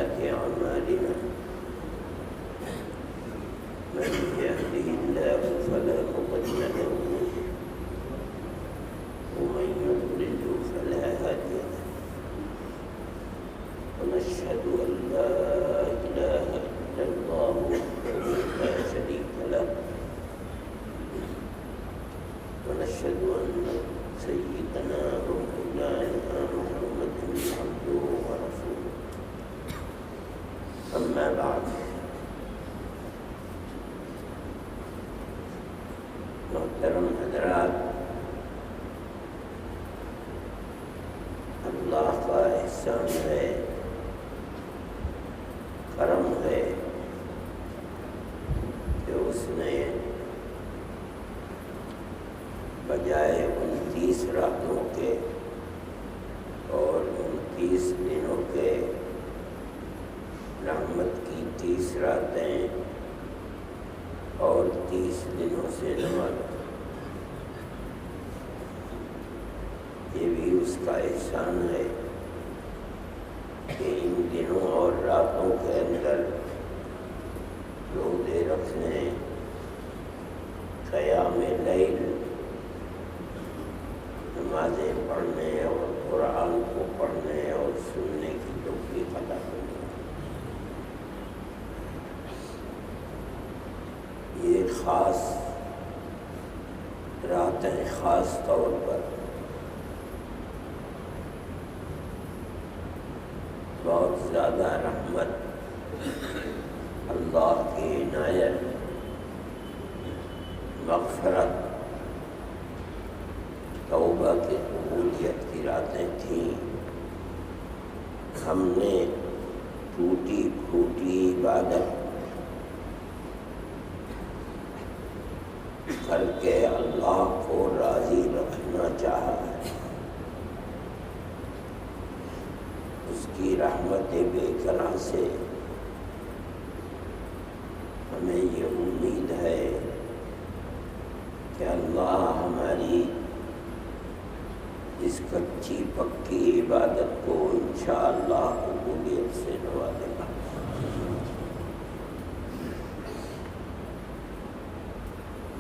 سيئات أعمالنا من يهده الله فلا مضل له ومن يضلل فلا هادي له ونشهد أن لا إله إلا الله وحده لا شريك له ونشهد أن سيدنا ومولانا محمدا عبده ورسوله أما بعد محترم حضرات، اللہ کا احسان ہے، کرم ہے کہ اس نے بجائے 29 راتوں کے اور 29 دنوں کے رحمت کی 30 راتیں اور 30 دنوں سے نوازا۔ یہ بھی اس کا احسان ہے کہ ان دنوں اور راتوں کے اندر روزے رکھنے، قیام لیل، نمازیں پڑھنے اور قرآن کو پڑھنے اور سننے کی توفیق عطا کرنے۔ یہ خاص راتیں خاص طور پر بہت زیادہ رحمت، اللہ کی عنایت، مغفرت، توبہ کی قبولیت کی راتیں تھیں۔ ہم نے ٹوٹی پھوٹی عبادت کر کے اللہ کو راضی رکھنا چاہا ہے۔ اس کی رحمت بے کرم سے ہمیں یہ امید ہے کہ اللہ ہماری اس کچی پکی عبادت کو انشاءاللہ قبولیت سے نوازے گا۔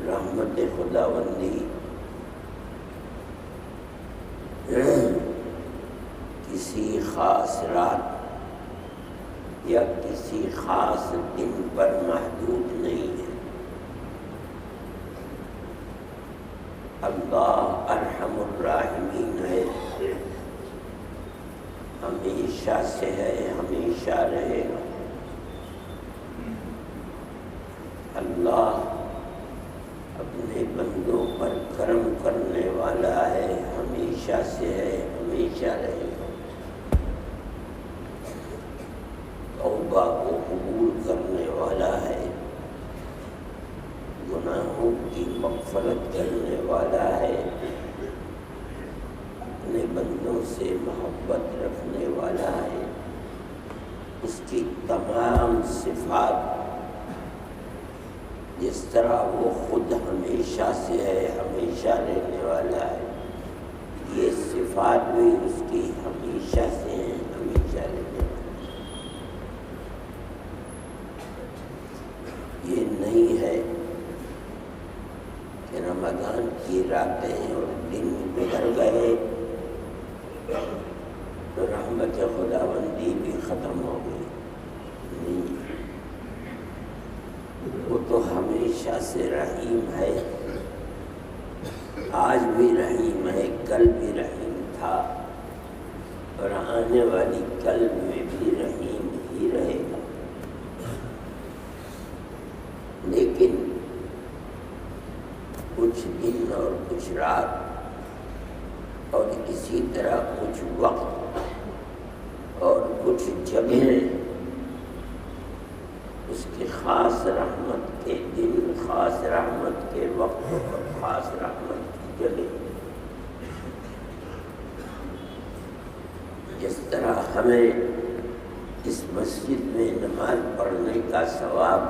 رحمت خداوندی کسی خاص رات یا کسی خاص دن پر محدود نہیں ہے۔ اللہ ارحم الراحمین ہے، ہمیشہ سے ہے، ہمیشہ رہے گا۔ اللہ اپنے بندوں پر کرم کرنے والا ہے، ہمیشہ سے ہے، ہمیشہ رہے گا۔ توبہ کو قبول کرنے والا ہے، گناہوں کی مغفرت کرنے والا ہے، اپنے بندوں سے محبت رکھنے والا ہے۔ اس کی تمام صفات جس طرح وہ خود ہمیشہ سے ہے، ہمیشہ رہنے والا ہے، یہ صفات بھی اس کی ہمیشہ سے ہیں، ہمیشہ رہنے والا ہے۔ یہ نہیں ہے کہ رمضان کی راتیں اور دن گزر گئے تو رحمت خداوندی بھی ختم ہو گئی۔ نہیں، وہ تو ہمیشہ سے رحیم ہے، آج بھی رحیم ہے، کل بھی رحیم تھا اور آنے والی کل میں بھی رحیم ہی رہے گا۔ لیکن کچھ دن اور کچھ رات اور اسی طرح کچھ وقت اور کچھ جگہ اس کی خاص رحمت کے دن، خاص رحمت کے وقت اور خاص رحمت کی جگہ، جس طرح ہمیں اس مسجد میں نماز پڑھنے کا ثواب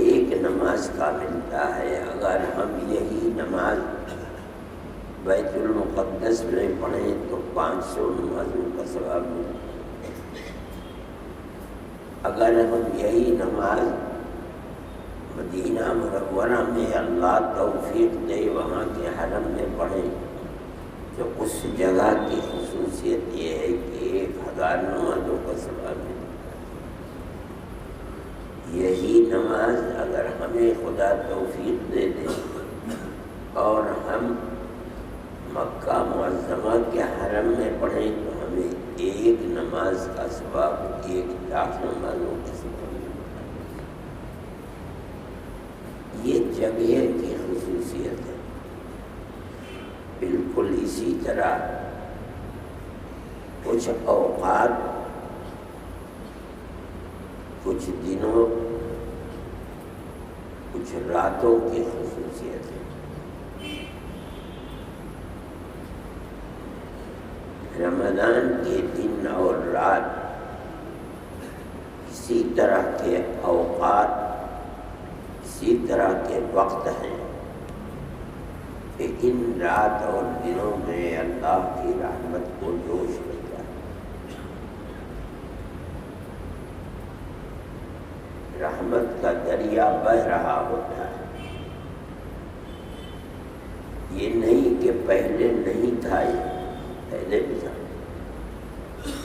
ایک نماز کا ملتا ہے، اگر ہم یہی نماز بیت المقدس میں پڑھیں تو 500 نمازوں کا ثواب ملتا ہے۔ اگر ہم یہی نماز مدینہ منورہ میں اللہ توفیق دے وہاں کے حرم میں پڑھیں تو اس جگہ کی خصوصیت یہ ہے کہ 1000 نمازوں کا ثواب ملتا ہے۔ یہی نماز اگر ہمیں خدا توفیق دے دے اور ہم مکہ معظمہ کے حرم میں پڑھیں تو ہمیں ایک نماز کا ثواب 1,00,000 نمازوں کا ثواب ملتا ہے۔ یہ جگہ کی خصوصیت ہے۔ بالکل اسی طرح کچھ اوقات، کچھ دنوں، کچھ راتوں کی خصوصیت ہے۔ رمضان کے دن اور رات اسی طرح کے اوقات، اسی طرح کے وقت ہیں کہ ان رات اور دنوں میں اللہ کی رحمت کو جوش ملتا ہے۔ رحمت کا دریا بہہ رہا ہوتا ہے۔ یہ نہیں کہ پہلے نہیں تھا، پہلے بھی تھا،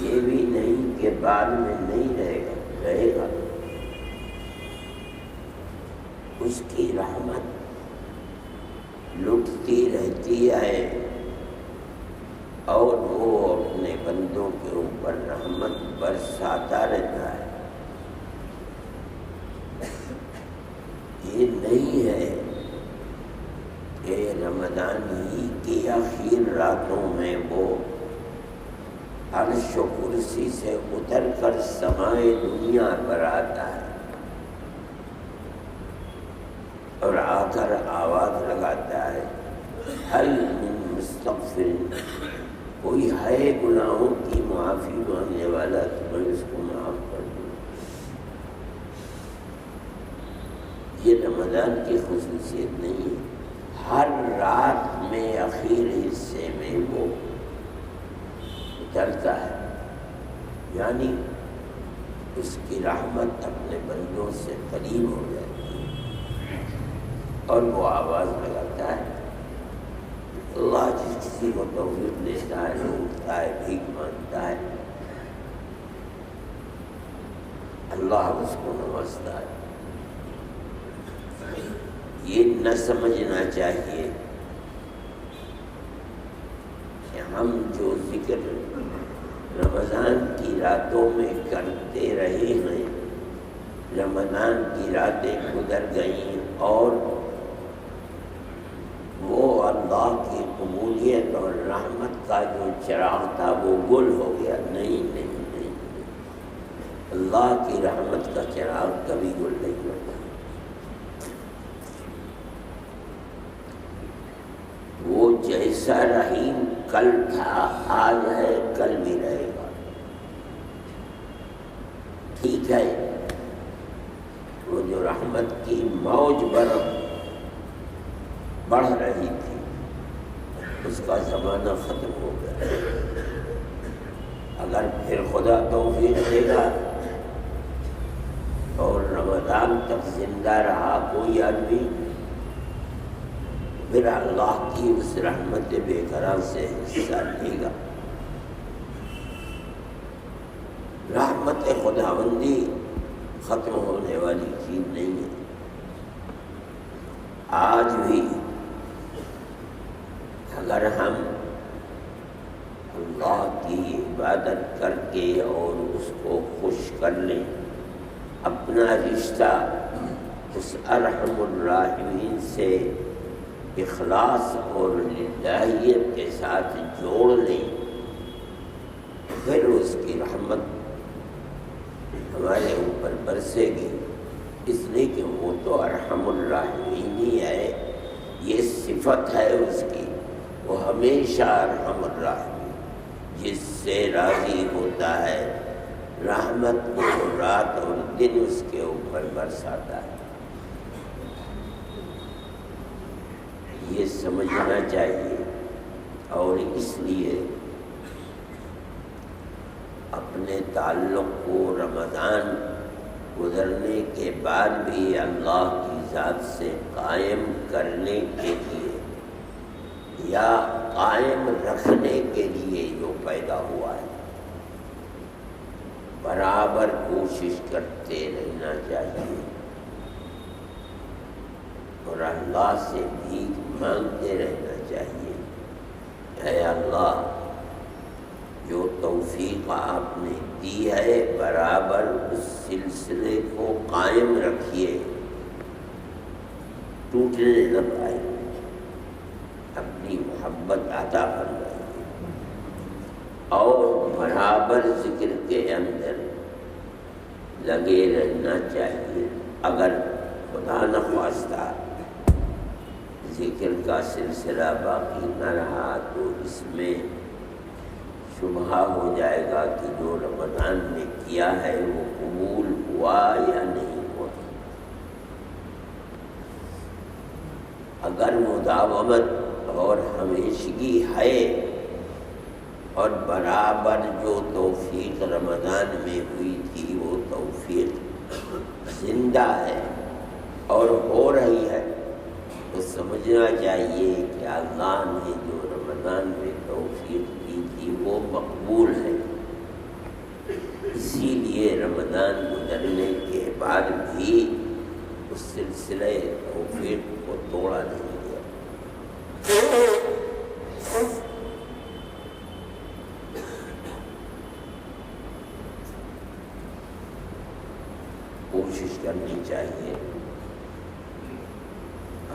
یہ بھی نہیں کہ بعد میں نہیں رہے گا۔ اس کی رحمت لٹتی رہتی ہے اور وہ اپنے بندوں کے اوپر رحمت برساتا رہتا ہے۔ یہ نہیں ہے کہ رمضان ہی کی آخر راتوں میں وہ عرش و کرسی سے اتر کر سمائے دنیا پر آتا ہے اور آ کر آواز لگاتا ہے، حل من مستغفر، کوئی ہے گناہوں کی معافی مانگنے والا تو میں اس کو معاف کر دوں۔ یہ رمضان کی خصوصیت نہیں ہے۔ ہر رات میں اخیر حصے میں وہ اترتا ہے، یعنی اس کی رحمت اپنے بندوں سے قریب ہو جاتی ہے اور وہ آواز لگاتا ہے۔ اللہ جس کسی کو توفیق دیتا ہے وہ اٹھتا ہے، بھیک مانگتا ہے، اللہ اس کو نوازتا ہے۔ یہ نہ سمجھنا چاہیے کہ ہم جو ذکر رمضان کی راتوں میں کرتے رہے ہیں، رمضان کی راتیں گزر گئیں اور وہ اللہ کی قبولیت اور رحمت کا جو چراغ تھا وہ گل ہو گیا۔ نہیں، اللہ کی رحمت کا چراغ کبھی گل نہیں ہوتا۔ وہ جیسا رحیم کل تھا، آج ہے، کل بھی رہے گا۔ ٹھیک ہے، وہ جو رحمت کی موج بڑھ رہی تھی اس کا زمانہ ختم ہو گیا۔ اگر پھر خدا توفیق دے گا اور رمضان تک زندہ رہا کوئی آدمی، پھر اللہ کی اس رحمت بے قرار سے حصہ لے گا۔ رحمت خداوندی ختم ہونے والی چیز نہیں ہے۔ آج بھی اگر ہم اللہ کی عبادت کر کے اور اس کو خوش کر لیں، اپنا رشتہ اس ارحم الراحمین سے اخلاص اور للہیت کے ساتھ جوڑ لیں، پھر اس کی رحمت ہمارے اوپر برسے گی۔ اس لیے کہ وہ تو ارحم الراحمین ہی ہے، یہ صفت ہے اس کی، وہ ہمیشہ ارحم الراحمین، جس سے راضی ہوتا ہے رحمت کو رات اور دن اس کے اوپر برساتا ہے۔ یہ سمجھنا چاہیے، اور اس لیے اپنے تعلق کو رمضان گزرنے کے بعد بھی اللہ کی ذات سے قائم کرنے کے لیے یا قائم رکھنے کے لیے جو پیدا ہوا ہے، برابر کوشش کرتے رہنا چاہیے اور اللہ سے بھیک مانگتے رہنا چاہیے۔ اے اللہ، جو توفیق آپ نے دی ہے برابر اس سلسلے کو قائم رکھیے، ٹوٹنے نہ پائے، اپنی محبت عطا فرمائیے اور برابر ذکر کے اندر لگے رہنا چاہیے۔ اگر خدا نخواستہ ذکر کا سلسلہ باقی نہ رہا تو اس میں شبہ ہو جائے گا کہ جو رمضان میں کیا ہے وہ قبول ہوا یا نہیں ہوا۔ اگر مداومت اور ہمیشگی ہے اور برابر جو توفیق رمضان میں ہوئی تھی وہ توفیق زندہ ہے اور ہو رہی ہے، تو سمجھنا چاہیے کہ اللہ نے جو رمضان میں توفیق دی تھی وہ مقبول ہے۔ اسی لیے رمضان گزرنے کے بعد بھی اس سلسلے توفیق کو توڑا نہیں گیا۔ کوشش کرنی چاہیے۔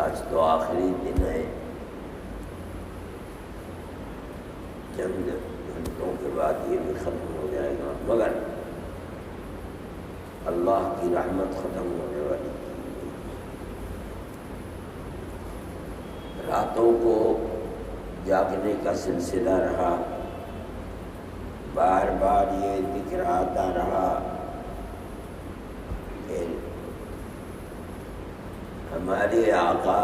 آج تو آخری دن ہے، چند گھنٹوں کے بعد یہ بھی ختم ہو جائے گا، مگر اللہ کی رحمت ختم ہونے والی ہے۔ راتوں کو جاگنے کا سلسلہ رہا، بار بار یہ ذکر آتا رہا کہ ہمارے آقا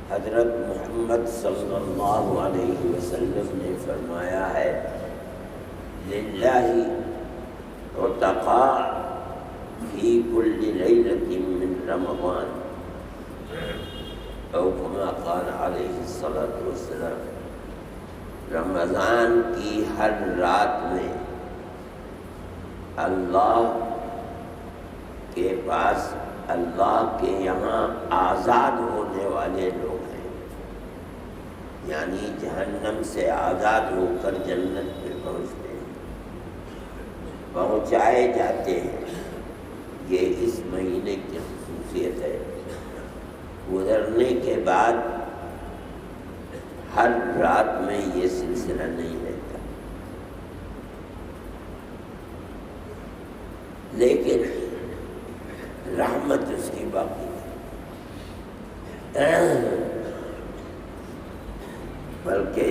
حضرت محمد صلی اللہ علیہ وسلم نے فرمایا ہے، للہ عتقاء فی کل لیلۃ من رمضان، او کما قال علیہ الصلاۃ والسلام، رمضان کی ہر رات میں اللہ کے پاس، اللہ کے یہاں آزاد ہونے والے لوگ ہیں، یعنی جہنم سے آزاد ہو کر جنت میں پہنچتے ہیں، پہنچائے جاتے ہیں۔ یہ اس مہینے کی خصوصیت ہے۔ گزرنے کے بعد ہر رات میں یہ سلسلہ نہیں رہتا، لیکن رحمت اس کی باقی ہے، بلکہ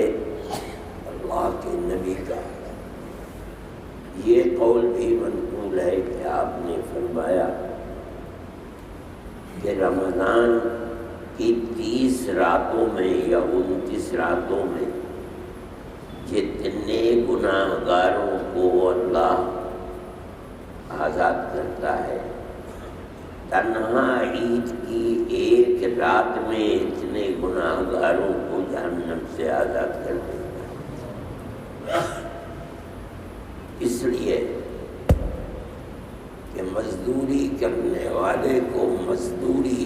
اللہ کے نبی کا یہ قول بھی منقول ہے کہ آپ نے فرمایا کہ رمضان کی 30 راتوں میں یا 29 راتوں میں جتنے گناہ گاروں کو اللہ آزاد کرتا ہے، تنہا عید کی ایک رات میں اتنے گناہ گاروں کو جہنم سے آزاد کر دیتا ہے۔ اس لیے کہ مزدوری کرنے والے کو مزدوری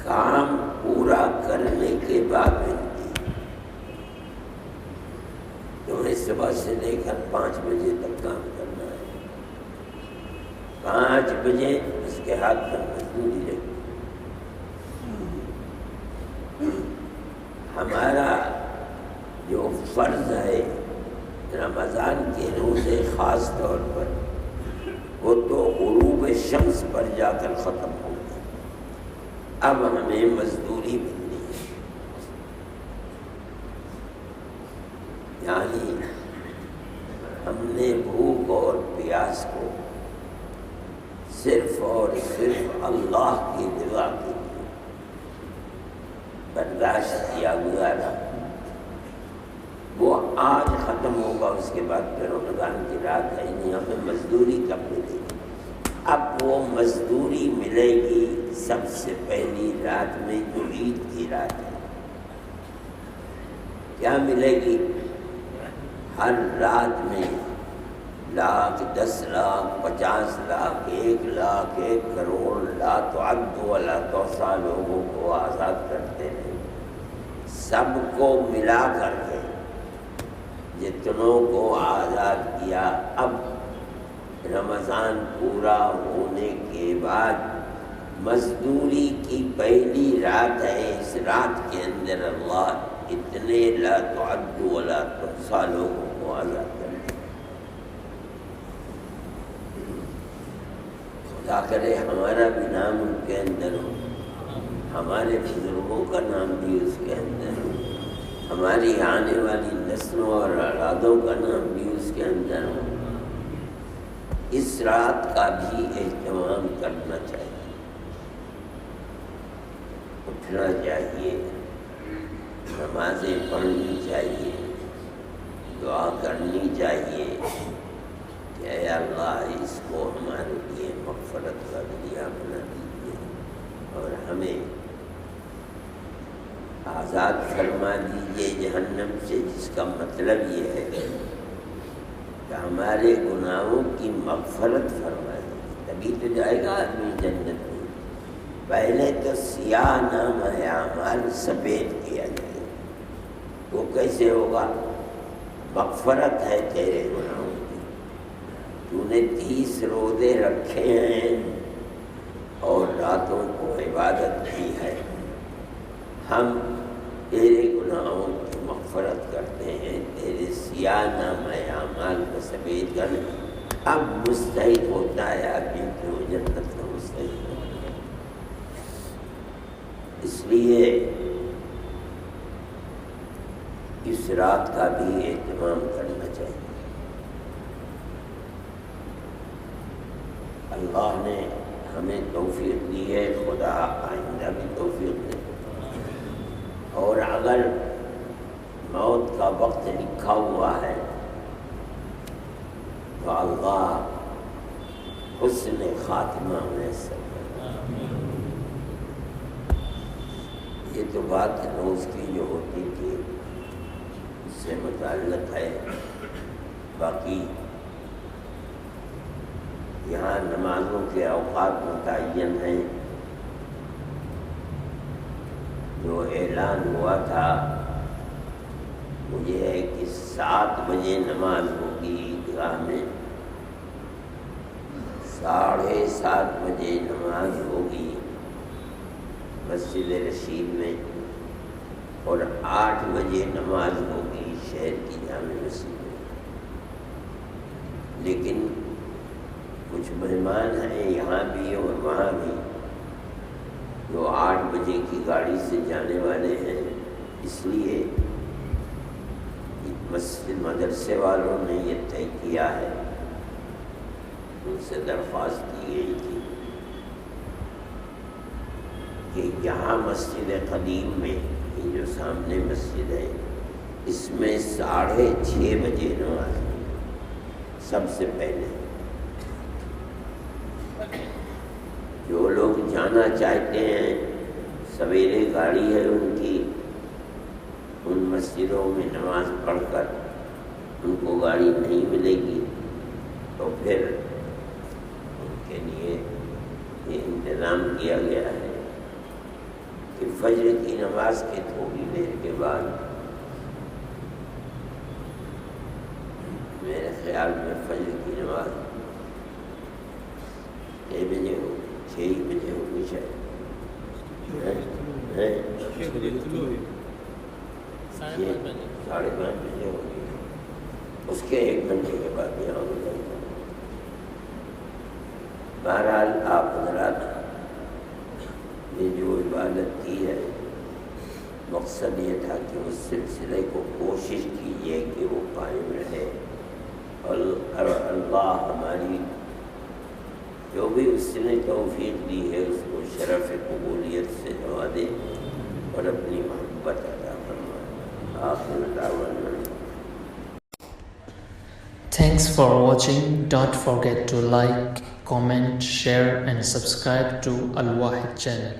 کام پورا کرنے کے بعد ملتی ہے۔ تمہیں صبح سے لے کر 5 بجے تک کام کرنا ہے، 5 بجے اس کے ہاتھ پر مزدوری لے۔ ہمارا جو فرض ہے رمضان کے روزے خاص طور پر، وہ تو غروب شمس پر جا کر ختم ہو گئے، اب ہمیں مزدوری ملنی ہے، یعنی ہم نے بھوک اور پیاس کو صرف اور صرف اللہ کی رضا کے لیے برداشت کیا گزارا، وہ آج ختم ہوگا، اس کے بعد پھر رمضان کی رات ہے نہیں، ہمیں مزدوری کب ملے گی؟ اب وہ مزدوری ملے گی سب سے پہلی رات میں جو عید کی رات ہے۔ کیا ملے گی؟ ہر رات میں 1,00,000 10 لاکھ 50 لاکھ 1 لاکھ 1 کروڑ لا تعد ولا تحصیٰ لوگوں کو آزاد کرتے ہیں، سب کو ملا کر کے جتنوں کو آزاد کیا۔ اب رمضان پورا ہونے کے بعد مزدوری کی پہلی رات ہے، اس رات کے اندر اللہ اتنے لا تعد ولا تحصیٰ لوگوں کو آزاد کرتے ہیں۔ خدا کرے ہمارا بھی نام ان کے اندر ہو، ہمارے بزرگوں کا نام بھی اس کے اندر ہو، ہماری آنے والی نسلوں اور اولادوں کا نام بھی اس کے اندر ہو۔ اس رات کا بھی اہتمام کرنا چاہیے، اٹھنا چاہیے، نمازیں پڑھنی چاہیے، دعا کرنی چاہیے کہ اے اللہ اس کو ہمارے لیے مغفرت کا ذریعہ بنا دیجیے اور ہمیں آزاد فرما دیجیے جہنم سے، جس کا مطلب یہ ہے کہ ہمارے گناہوں کی مغفرت فرما دیجیے، تبھی تو جائے گا آدمی جنت میں۔ پہلے تو سیاہ نام ہے اعمال سفید کیا جائے، وہ کیسے ہوگا؟ مغفرت ہے تیرے گناہوں کی، تو نے 30 روزے رکھے ہیں اور راتوں کو عبادت کی ہے، ہم تیرے گناہوں کی مغفرت کرتے ہیں، تیرے سیاہ نامہ اعمال کو سفید کرنے۔ اب مستحق ہوتا ہے آدمی کہ وہ جنت کا مستحق ہو۔ اس لیے اس رات کا بھی اہتمام کرنا چاہیے۔ اللہ نے ہمیں توفیق دی ہے، خدا آئندہ بھی توفیق دے، اور اگر موت کا وقت لکھا ہوا ہے تو اللہ حسن خاتمہ میسر کرے۔ یہ تو بات روز کی جو ہوتی تھی اس سے متعلق ہے، باقی یہاں نمازوں کے اوقات متعین ہیں۔ جو اعلان ہوا تھا وہ یہ ہے کہ 7 بجے نماز ہوگی عیدگاہ میں، 7:30 بجے نماز ہوگی مسجد رشید میں، اور 8 بجے نماز ہوگی شہر کی جامع مسجد میں۔ لیکن کچھ مہمان ہیں یہاں بھی اور وہاں بھی جو 8 بجے کی گاڑی سے جانے والے ہیں، اس لیے مسجد مدرسے والوں نے یہ طے کیا ہے، ان سے درخواست کی گئی تھی کہ یہاں مسجد قدیم میں، یہ جو سامنے مسجد ہے، اس میں 6:30 بجے نماز سب سے پہلے۔ جو لوگ جانا چاہتے ہیں، سویرے گاڑی ہے ان کی، ان مسجدوں میں نماز پڑھ کر ان کو گاڑی نہیں ملے گی، تو پھر ان کے لیے یہ انتظام کیا گیا ہے کہ فجر کی نماز کے تھوڑی دیر کے بعد، میرے خیال میں فجر کی نماز 6 بجے ہوگی، 6 بجے ہوگی شاید، 5:30 بجے ہوگی، اس کے 1 گھنٹے کے بعد یہاں ہو جائے گا۔ بہرحال آپ حضرات نے جو عبادت کی ہے، مقصد یہ تھا کہ اس سلسلے کو کوشش کیجیے کہ وہ قائم رہے، اور اللہ ہماری جو بھی اس نے توفیق دی ہے اس کو شرف قبولیت سے نوازے اور اپنی محبت عطا فرمائے۔ آخر دعوانا Thanks for watching. Don't forget to like, comment, share and subscribe to Al Wahid channel.